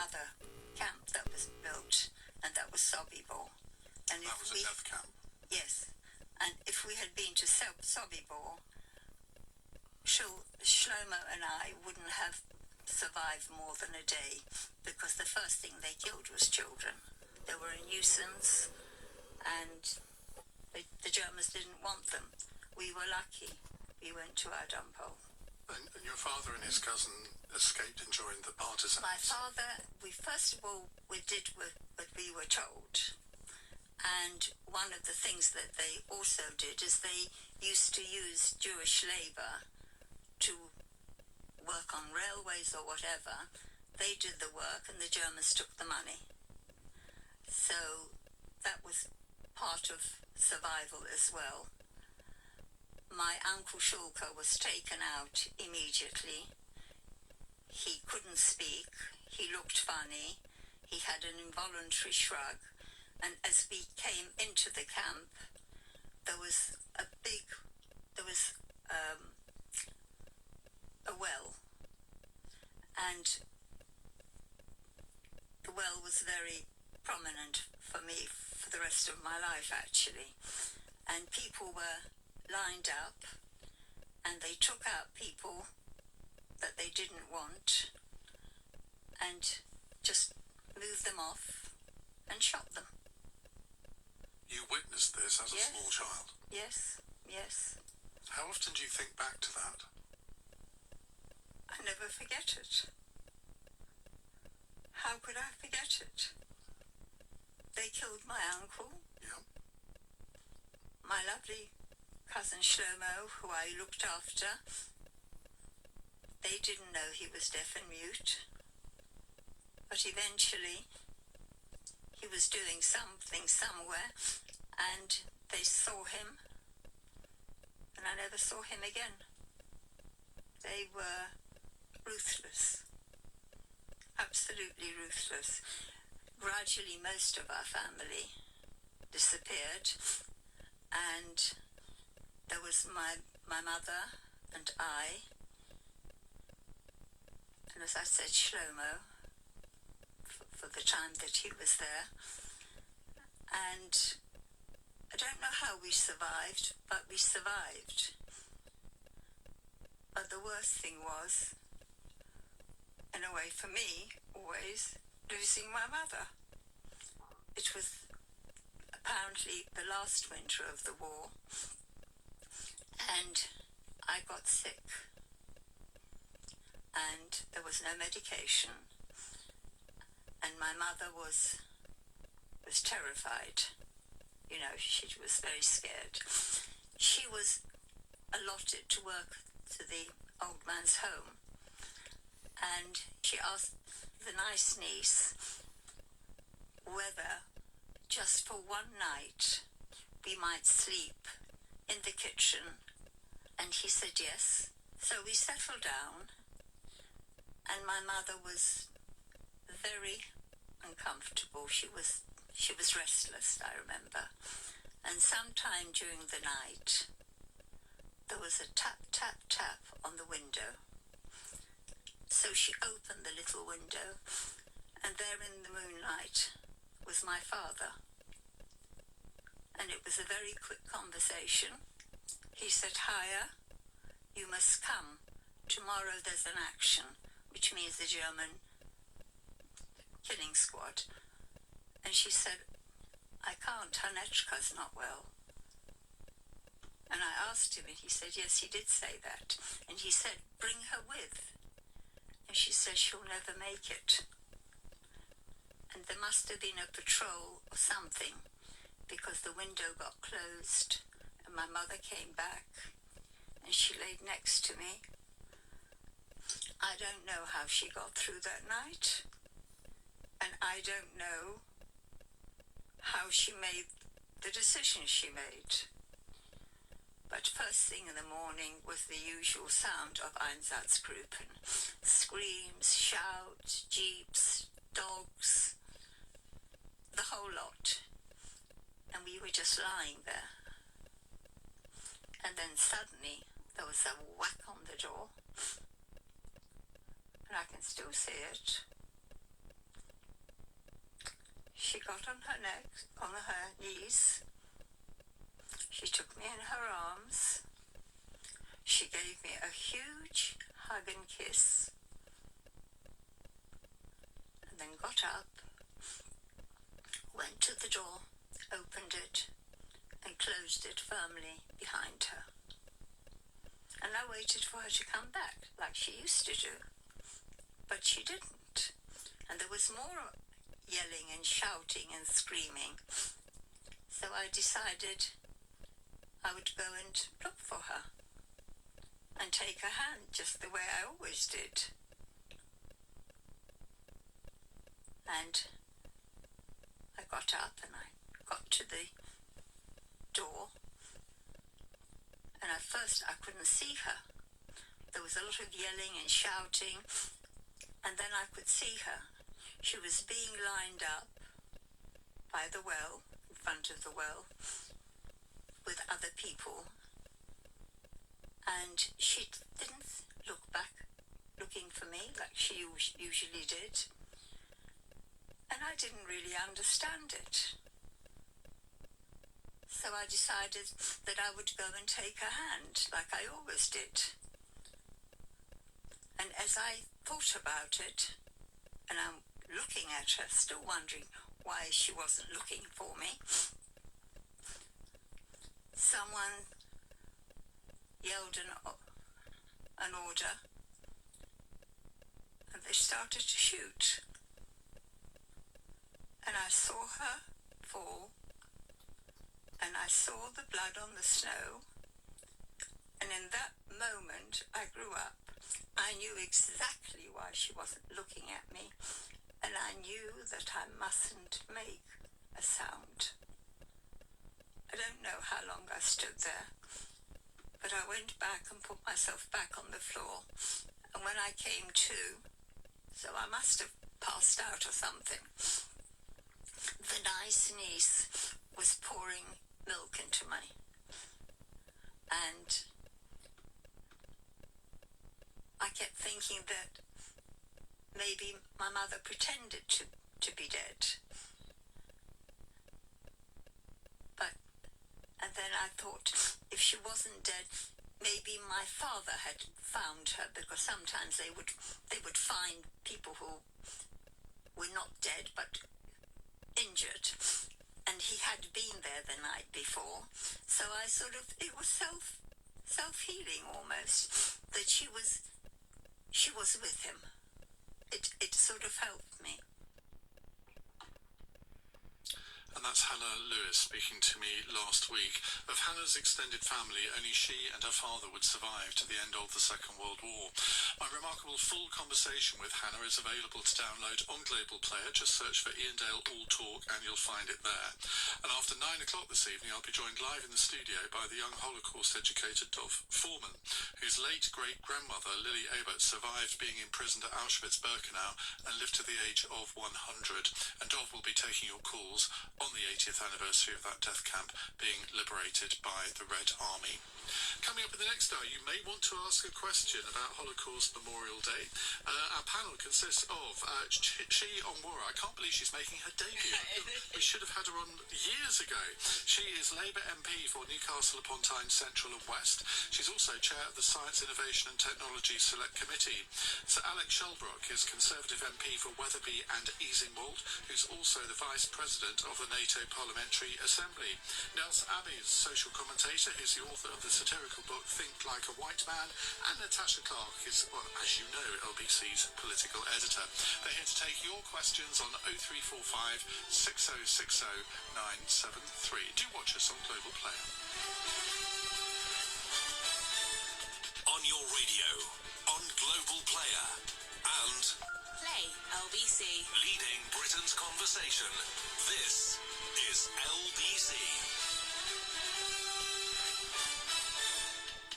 another camp that was built, and that was Sobibor. And that was a death camp? Yes. And if we had been to Sobibor, Shlomo and I wouldn't have survived more than a day, because the first thing they killed was children. They were a nuisance, and the Germans didn't want them. We were lucky. We went to our dump hole. And your father and his cousin escaped and joined the partisans? My father, first of all, we did what we were told. And one of the things that they also did is they used to use Jewish labour to work on railways or whatever. They did the work and the Germans took the money. So that was part of survival as well. My uncle Shulka was taken out immediately. He couldn't speak. He looked funny. He had an involuntary shrug. And as we came into the camp, there was a well. And the well was very prominent for me for the rest of my life, actually. And people were lined up, and they took out people that they didn't want and just moved them off and shot them. You witnessed this as a Yes. small child? Yes, yes. How often do you think back to that? I never forget it. How could I forget it? They killed my uncle. Yeah. My lovely cousin Shlomo, who I looked after. They didn't know he was deaf and mute. But eventually, he was doing something somewhere, and they saw him, and I never saw him again. They were ruthless, absolutely ruthless. Gradually, most of our family disappeared, and there was my mother and I, and as I said, Shlomo, for the time that he was there. And I don't know how we survived, but we survived. But the worst thing was, in a way for me, always, losing my mother. It was apparently the last winter of the war, and I got sick, and there was no medication, and my mother was terrified. You know, she was very scared. She was allotted to work to the old man's home, and she asked the nice niece whether just for one night we might sleep in the kitchen, and he said yes. So we settled down, and my mother was very uncomfortable. She was restless, I remember. And sometime during the night, there was a tap, tap, tap on the window. So she opened the little window, and there in the moonlight was my father. And it was a very quick conversation. He said, "Haya, you must come. Tomorrow there's an action," which means the German killing squad. And she said, "I can't, Hanechka's not well." And I asked him, and he said, yes, he did say that. And he said, "Bring her with." And she said, "She'll never make it." And there must have been a patrol or something, because the window got closed, and my mother came back, and she laid next to me. I don't know how she got through that night, and I don't know how she made the decision she made. But first thing in the morning was the usual sound of Einsatzgruppen. Screams, shouts, jeeps, dogs, the whole lot. And we were just lying there. And then suddenly there was a whack on the door. And I can still see it. got on her neck, on her knees. She took me in her arms. She gave me a huge hug and kiss, and then got up, went to the door, opened it, and closed it firmly behind her. And I waited for her to come back, like she used to do. But she didn't. And there was more yelling and shouting and screaming. So I decided I would go and look for her and take her hand just the way I always did. And I got up and I got to the door, and at first I couldn't see her. There was a lot of yelling and shouting, and then I could see her. She was being lined up by the well, in front of the well, with other people, and she didn't look back looking for me like she usually did, and I didn't really understand it. So I decided that I would go and take her hand like I always did. And as I thought about it, and I'm looking at her, still wondering why she wasn't looking for me, someone yelled an order, and they started to shoot. And I saw her fall, and I saw the blood on the snow, and in that moment I grew up. I knew exactly why she wasn't looking at me, and I knew that I mustn't make a sound. I don't know how long I stood there, but I went back and put myself back on the floor, and when I came to, so I must have passed out or something, the nice niece was pouring milk into me, and I kept thinking that maybe my mother pretended to be dead. And then I thought, if she wasn't dead, maybe my father had found her, because sometimes they would find people who were not dead but injured, and he had been there the night before. So I it was self-healing almost, that she was with him. It sort of helped me. And that's Hannah Lewis speaking to me last week. Of Hannah's extended family, only she and her father would survive to the end of the Second World War. My remarkable full conversation with Hannah is available to download on Global Player. Just search for Ian Dale All Talk and you'll find it there. And after 9 o'clock this evening, I'll be joined live in the studio by the young Holocaust educator Dov Foreman, whose late great-grandmother Lily Ebert survived being imprisoned at Auschwitz-Birkenau and lived to the age of 100. And Dov will be taking your calls on the 80th anniversary of that death camp being liberated by the Red Army. Coming up in the next hour, you may want to ask a question about Holocaust Memorial Day. Our panel consists of Chi Onwara. I can't believe she's making her debut. We should have had her on years ago. She is Labour MP for Newcastle upon Tyne Central and West. She's also chair of the Science, Innovation and Technology Select Committee. Sir Alex Shelbrooke is Conservative MP for Wetherby and Easingwold, who's also the Vice President of the NATO Parliamentary Assembly. Nels Abbey is social commentator, who's the author of the satirical book Think Like a White Man, and Natasha Clark is, well, as you know, LBC's political editor. They're here to take your questions on 0345 6060 973. Do watch us on Global Player. On your radio, on Global Player, and Play LBC. leading Britain's conversation. This is LBC.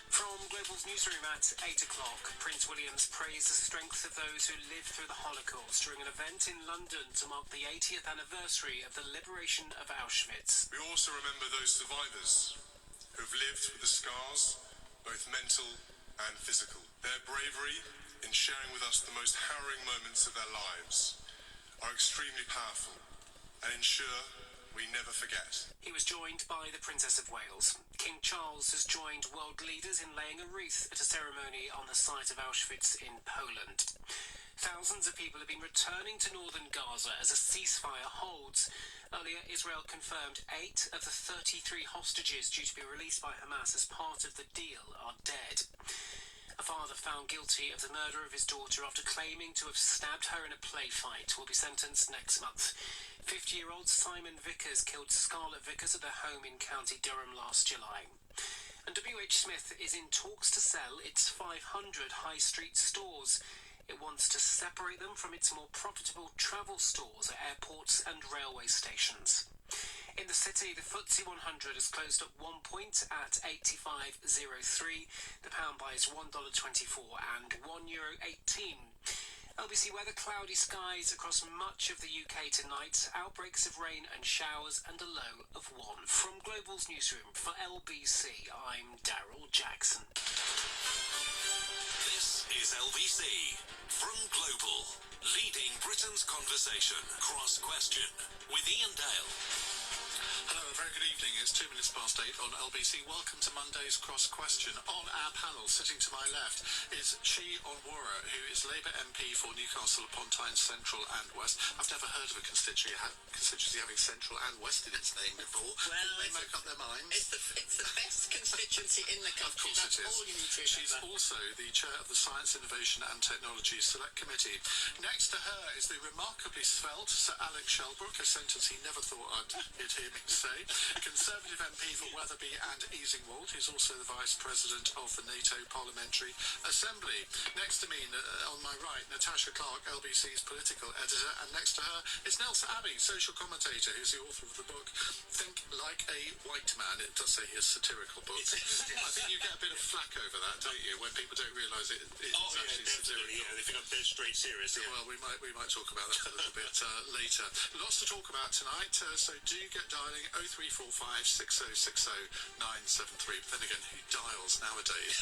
From Global's newsroom at 8 o'clock, Prince William's praised the strength of those who lived through the Holocaust during an event in London to mark the 80th anniversary of the liberation of Auschwitz. We also remember those survivors who've lived with the scars, both mental and physical. Their bravery in sharing with us the most harrowing moments of their lives are extremely powerful and ensure we never forget. He was joined by the Princess of Wales. King Charles has joined world leaders in laying a wreath at a ceremony on the site of Auschwitz in Poland. Thousands of people have been returning to northern Gaza as a ceasefire holds. Earlier, Israel confirmed 8 of the 33 hostages due to be released by Hamas as part of the deal are dead. A father found guilty of the murder of his daughter after claiming to have stabbed her in a play fight will be sentenced next month. 50-year-old Simon Vickers killed Scarlett Vickers at their home in County Durham last July. And WH Smith is in talks to sell its 500 high street stores. It wants to separate them from its more profitable travel stores at airports and railway stations. In the city, the FTSE 100 has closed at 1 point at 85.03. The pound buys $1.24 and €1.18. LBC weather, cloudy skies across much of the UK tonight, outbreaks of rain and showers and a low of 1. From Global's newsroom for LBC, I'm Daryl Jackson. This is LBC from Global, leading Britain's conversation. Cross Question with Ian Dale. Hello, a very good evening. It's 2 minutes past 8 on LBC. Welcome to Monday's Cross Question. On our panel, sitting to my left, is Chi Onwurah, who is Labour MP for Newcastle upon Tyne Central and West. I've never heard of a constituency having Central and West in its name before. Well, they make up their minds. It's the best constituency in the country. Of course That's it is. all you need to remember. She's also the chair of the Science, Innovation and Technology Select Committee. Next to her is the remarkably svelte Sir Alex Shelbrooke, a sentence he never thought he'd hear me say. Conservative MP for Wetherby and Easingwold. He's also the Vice President of the NATO Parliamentary Assembly. Next to me, on my right, Natasha Clark, LBC's political editor, and next to her is Nelson Abbey, social commentator, who's the author of the book Think Like a White Man. It does say he's satirical book. I think you get a bit of flack over that, don't you, when people don't realise it's actually satirical. Yeah, they think I'm dead straight serious. Yeah. Well, we might talk about that a little bit later. Lots to talk about tonight, so do get dialing 0345 6060 973. But then again, who dials nowadays?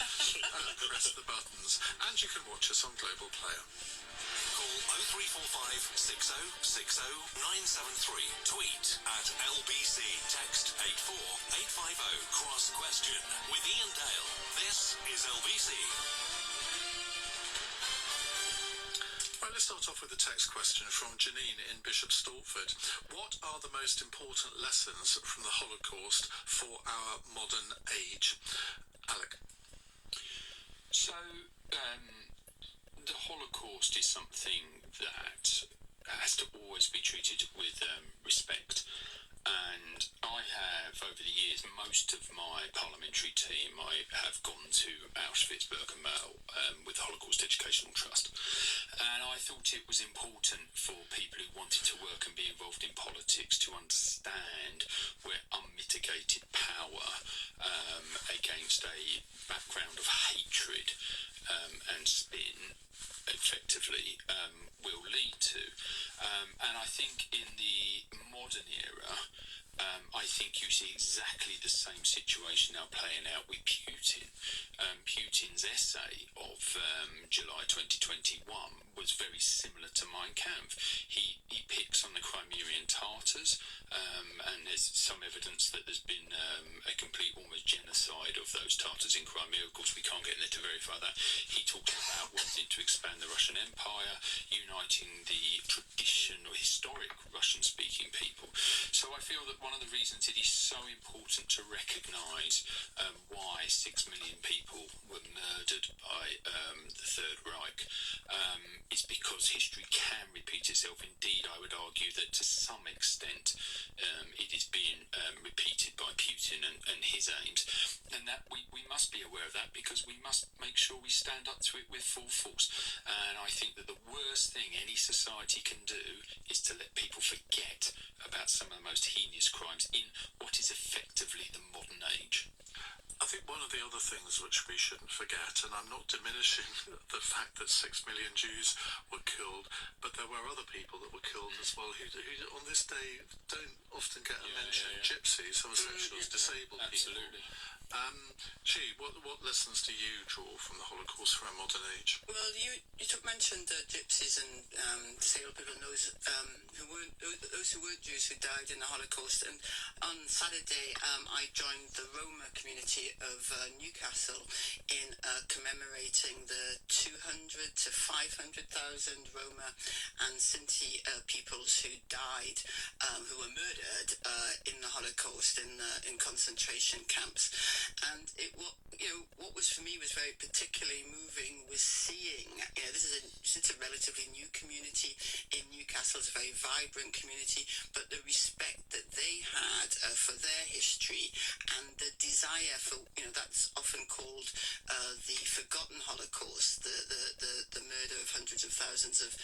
Press the buttons. And you can watch us on Global Player. Call 0345 6060 973. Tweet at LBC. Text 84850. Cross Question with Ian Dale. This is LBC. Well, let's start off with a text question from Janine in Bishop Stortford. What are the most important lessons from the Holocaust for our modern age? Alec. So, the Holocaust is something that has to always be treated with respect. And I have, over the years, most of my parliamentary team, I have gone to Auschwitz-Birkenau with the Holocaust Educational Trust. And I thought it was important for people who wanted to work and be involved in politics to understand where unmitigated power against a background of hatred and spin effectively will lead to. And I think in the modern era, I think you see exactly the same situation now playing out with Putin. Putin's essay of July 2021 was very similar to Mein Kampf. He picks on the Crimean Tatars, and there's some evidence that there's been a complete almost genocide of those Tatars in Crimea. Of course, we can't get in there to verify that. He talks about wanting to expand the Russian Empire, uniting the tradition or historic Russian-speaking people. So I feel that one of the reasons it is so important to recognise why 6 million people were murdered by the Third Reich is because history can repeat itself. Indeed, I would argue that to some extent it is being repeated by Putin and his aims, and that we must be aware of that because we must make sure we stand up to it with full force. And I think that the worst thing any society can do is to let people forget about some of the most heinous crimes times in what is effectively the modern age. I think one of the other things which we shouldn't forget, and I'm not diminishing the fact that 6 million Jews were killed, but there were other people that were killed as well who on this day don't often get a mention. Gypsies, homosexuals, disabled Absolutely. people. What lessons do you draw from the Holocaust for our modern age? Well, you mentioned gypsies and disabled people, and those who weren't Jews who died in the Holocaust. And on Saturday, I joined the Roma community of Newcastle in commemorating the 200 to 500,000 Roma and Sinti peoples who died, who were murdered in the Holocaust in concentration camps. And what was for me was very particularly moving was seeing, it's a relatively new community in Newcastle. It's a very vibrant community, but the respect that they had for their history and the desire for, that's often called the forgotten Holocaust, the murder of hundreds of thousands of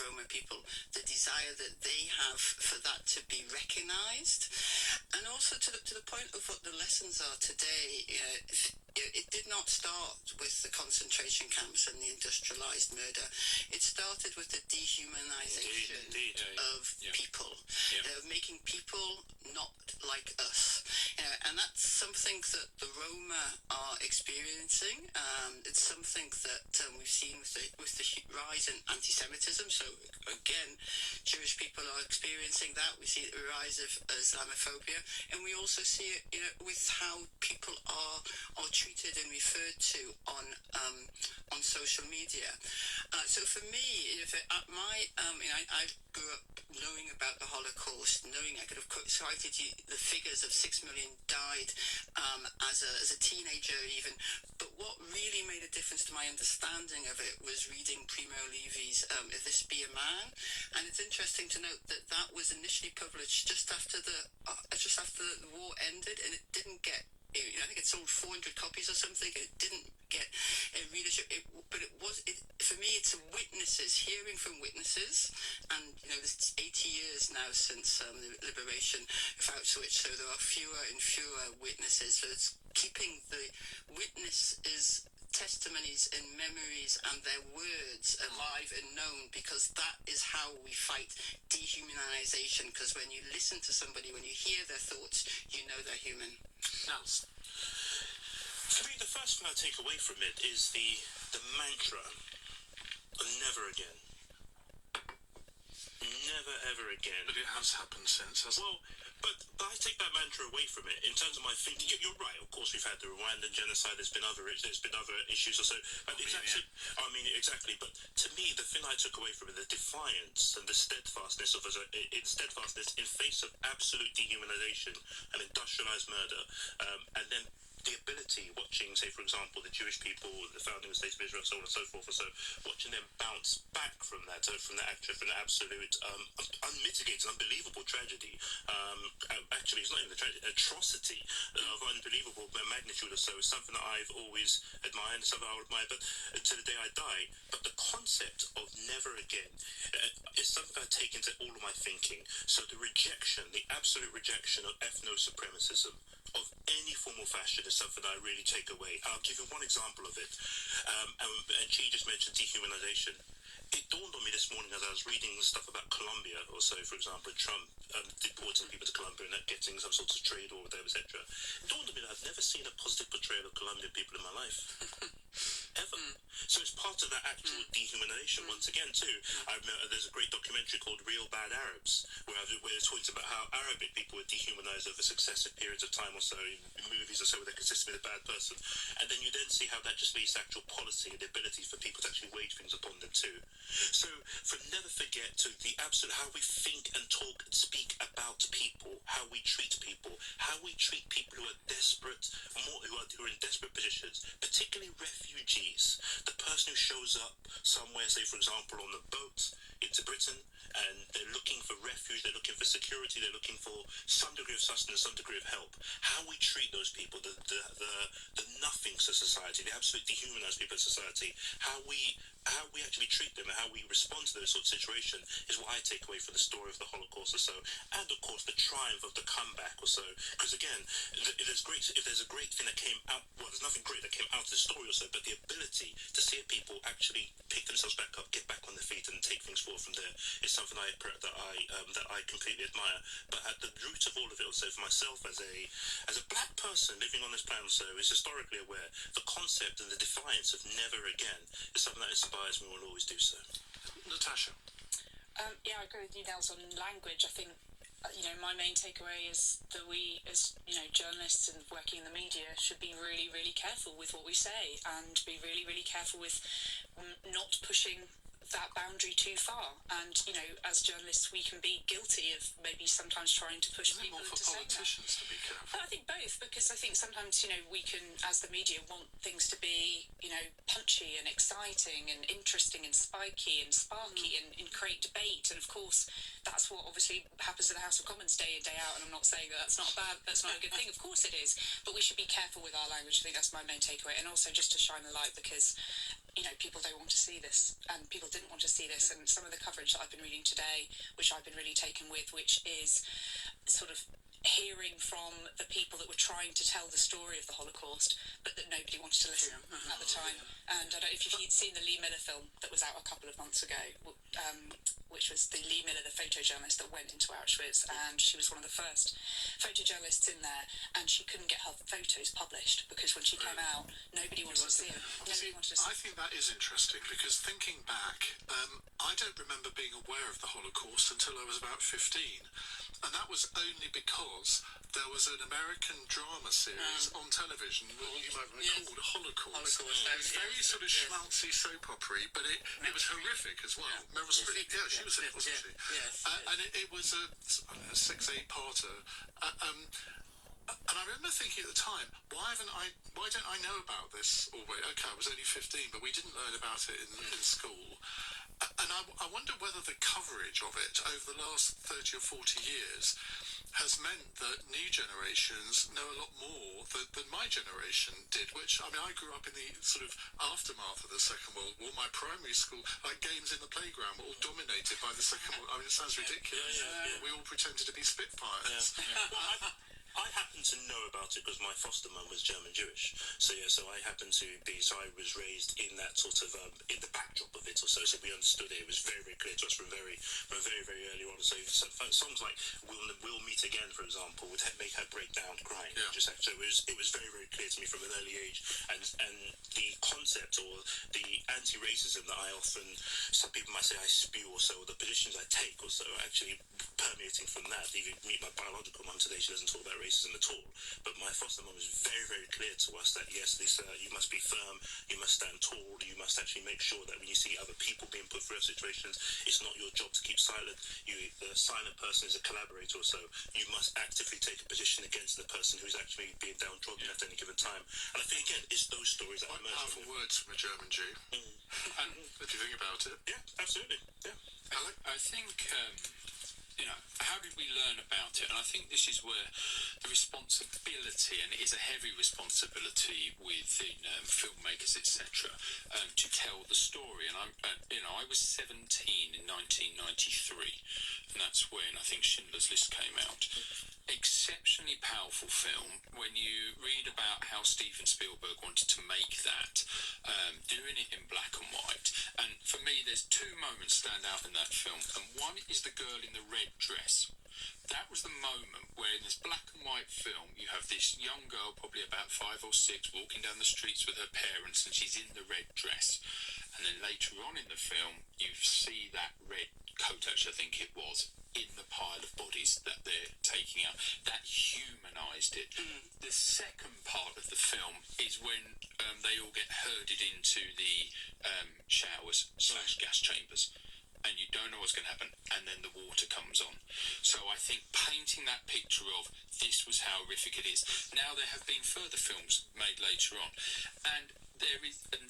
Roma people, the desire that they have for that to be recognised. And also to the point of what the lessons are today. It did not start with the concentration camps and the industrialized murder. It started with the dehumanization of people, of making people not like us. And that's something that the Roma are experiencing. It's something that we've seen with the rise in anti-Semitism. So again, Jewish people are experiencing that. We see the rise of Islamophobia, and we also see it, with how people are treated and referred to on social media. So for me, I grew up knowing about the Holocaust, knowing I could have cited the figures of 6 million died as a teenager even. But what really made a difference to my understanding of it was reading Primo Levi's If This Be a Man. And it's interesting to note that that was initially published just after the war ended, and it didn't get, I think it sold 400 copies or something. It didn't get a readership, but for me, it's witnesses, hearing from witnesses. And there's 80 years now since the liberation of Auschwitz, so there are fewer and fewer witnesses. So it's keeping the witnesses' testimonies and memories and their words alive and known, because that is how we fight dehumanization. Because when you listen to somebody, when you hear their thoughts, you know they're human. Nels? For me, the first thing I take away from it is the mantra of never again. Never ever again. But it has happened since, hasn't it? Well, but I take that mantra away from it in terms of my thinking. You're right. Of course, we've had the Rwandan genocide. There's been other issues or so. Exactly. But to me, the thing I took away from it, the defiance and the steadfastness in face of absolute dehumanization and industrialized murder, and then the ability, watching, say, for example, the Jewish people, the founding of the State of Israel, so on and so forth, and so watching them bounce back from that absolute, unmitigated, unbelievable tragedy. Actually, it's not even a tragedy, atrocity of unbelievable magnitude or so is something that I've always admired, and something I would admire, but to the day I die. But the concept of never again is something I take into all of my thinking. So the absolute rejection of ethno-supremacism of any form or fashion is something I really take away. I'll give you one example of it. And she just mentioned dehumanization. It dawned on me this morning as I was reading stuff about Colombia, or so, for example, Trump deporting people to Colombia and getting some sort of trade or whatever, etc. It dawned on me that I've never seen a positive portrayal of Colombian people in my life. Ever. So it's part of that actual dehumanization. Once again, too, I remember there's a great documentary called Real Bad Arabs, where it talks about how Arabic people were dehumanized over successive periods of time or so, in movies or so, where they're considered a bad person. And then you then see how that just leads to actual policy and the ability for people to actually wage things upon them, too. So, never forget to the absolute, how we think and talk and speak about people, how we treat people who are desperate, who are in desperate positions, particularly refugees. The person who shows up somewhere, say for example on the boat into Britain, and they're looking for refuge, they're looking for security, they're looking for some degree of sustenance, some degree of help. How we treat those people, the nothings of society, the absolute dehumanized people of society, how we how we actually treat them and how we respond to those sorts of situations is what I take away from the story of the Holocaust or so, and of course the triumph of the comeback or so. Because again, if there's a great thing that came out, well, there's nothing great that came out of the story or so, but the ability to see people actually pick themselves back up, get back on their feet, and take things forward from there is something that I completely admire. But at the root of all of it, also for myself as a black person living on this planet, so is historically aware, the concept and the defiance of never again is something that inspires me and will always do so. Natasha. Yeah, I agree with you, Nels, on language. I think, my main takeaway is that we, as, journalists and working in the media, should be really, really careful with what we say and be really, really careful with not pushing that boundary too far. And, as journalists, we can be guilty of maybe sometimes trying to push people into saying that. Politicians to be careful? But I think both, because I think sometimes, we can, as the media, want things to be, punchy and exciting and interesting and spiky and sparky and create debate. And of course, that's what obviously happens in the House of Commons day in, day out. And I'm not saying that that's not a good thing. Of course it is. But we should be careful with our language. I think that's my main takeaway. And also just to shine a light, because people don't want to see this, and people didn't want to see this. And some of the coverage that I've been reading today, which I've been really taken with, which is sort of hearing from the people that were trying to tell the story of the Holocaust, but that nobody wanted to listen at the time. And I don't know if you've seen the Lee Miller film that was out a couple of months ago, which was the Lee Miller, the photojournalist that went into Auschwitz, and she was one of the first photojournalists in there, and she couldn't get her photos published because when she came out, nobody wanted to see it. I think that is interesting, because thinking back, I don't remember being aware of the Holocaust until I was about 15. And that was only because there was an American drama series on television that you might recall, Holocaust. It was very sort of schmaltzy soap opera, but it was horrific as well. Meryl Streep, she was in it, wasn't she? Yes. And it was a 6-8 parter. And I remember thinking at the time, why don't I know about this? Okay, I was only 15, but we didn't learn about it in school. And I wonder whether the coverage of it over the last 30 or 40 years has meant that new generations know a lot more than my generation did, which, I grew up in the sort of aftermath of the Second World War. My primary school, games in the playground were all dominated by the Second World War. It sounds ridiculous. We all pretended to be Spitfires. Well, I happen to know about it because my foster mum was German Jewish. So I happen to be. So I was raised in that sort of in the backdrop of it, or so. So we understood it. It was very, very clear to us from very, very early on. So songs like "We'll Meet Again," for example, would make her break down crying. Yeah. So it was very, very clear to me from an early age. And the concept or the anti-racism that I often, some people might say I spew or so, or the positions I take or so, actually permeating from that. Even meet my biological mum today, she doesn't talk about racism at all, but my foster mum was very, very clear to us that yes, Lisa, you must be firm, you must stand tall, you must actually make sure that when you see other people being put through situations, it's not your job to keep silent. The silent person is a collaborator, so you must actively take a position against the person who's actually being downtrodden at any given time. And I think again, it's those stories that Quite powerful words from a German Jew. And what do you think about it? Yeah, absolutely. Yeah. I think, how did we learn about it? And I think this is where the responsibility, and it is a heavy responsibility within filmmakers, etc., to tell the story. And I was 17 in 1993, and that's when I think Schindler's List came out. Exceptionally powerful film. When you read about how Steven Spielberg wanted to make that, doing it in black and white, and for me there's two moments stand out in that film, and one is the girl in the red dress. That was the moment where in this black and white film you have this young girl, probably about 5 or 6, walking down the streets with her parents, and she's in the red dress. And then later on in the film you see that red coat, actually I think it was, in the pile of bodies that they're taking out. That humanised it. The second part of the film is when they all get herded into the showers / gas chambers, and you don't know what's going to happen, and then the water comes on. So I think painting that picture of this was how horrific it is. Now there have been further films made later on, and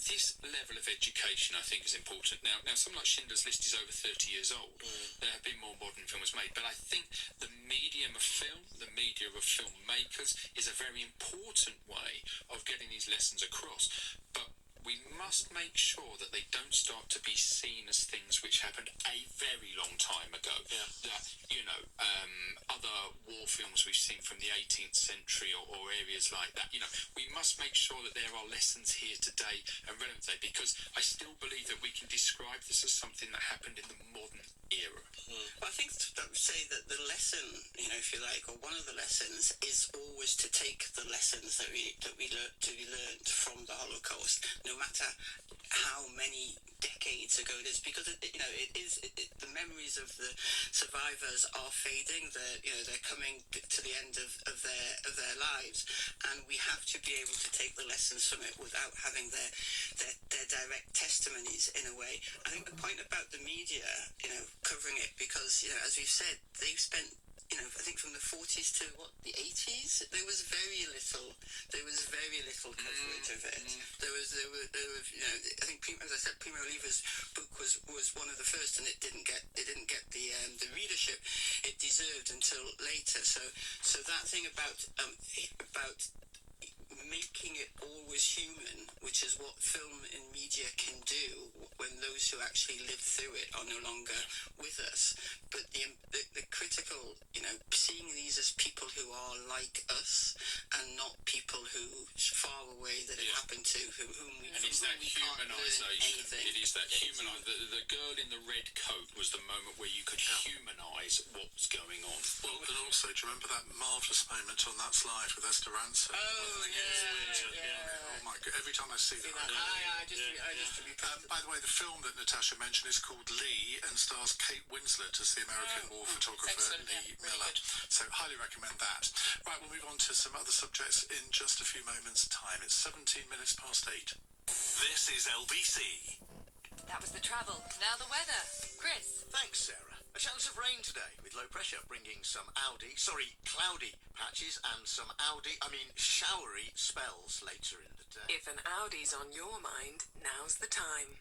this level of education I think is important. Now something like Schindler's List is over 30 years old. There have been more modern films made, but I think the medium of film, the media of filmmakers, is a very important way of getting these lessons across. But we must make sure that they don't start to be seen as things which happened a very long time ago. Yeah. That, other war films we've seen from the 18th century or areas like that, we must make sure that there are lessons here today and relevant today, because I still believe that we can describe this as something that happened in the modern era. Well, I think that would say that the lesson, if you like, or one of the lessons, is always to take the lessons that we learned from the Holocaust, no matter how many decades ago it is, because the memories of the survivors are fading. They're coming to the end of their lives, and we have to be able to take the lessons from it without having their direct testimonies in a way. I think the point about the media, covering it, because as we've said, they've spent, I think from the 40s to the 80s, there was very little coverage of it. There were, I think, as I said, Primo Levi's book was one of the first, and it didn't get the readership it deserved until later. So that thing about making it always human, which is what film and media can do when those who actually lived through it are no longer with us. But the critical, seeing these as people who are like us and not people who far away that it happened to, whom we and it's that humanisation. It is that the girl in the red coat was the moment where you could humanise what was going on. Well, and also, do you remember that marvellous moment on that slide with Esther Ransom? Oh, Oh my God! Every time I see that, by the way, the film that Natasha mentioned is called Lee and stars Kate Winslet as the American war photographer Lee Miller. So highly recommend that. Right, we'll move on to some other subjects in just a few moments' time. It's 17 minutes past 8. This is LBC. That was the travel. Now the weather. Chris. Thanks, Sarah. A chance of rain today, with low pressure bringing some cloudy patches and some showery spells later in the day. If an Audi's on your mind, now's the time.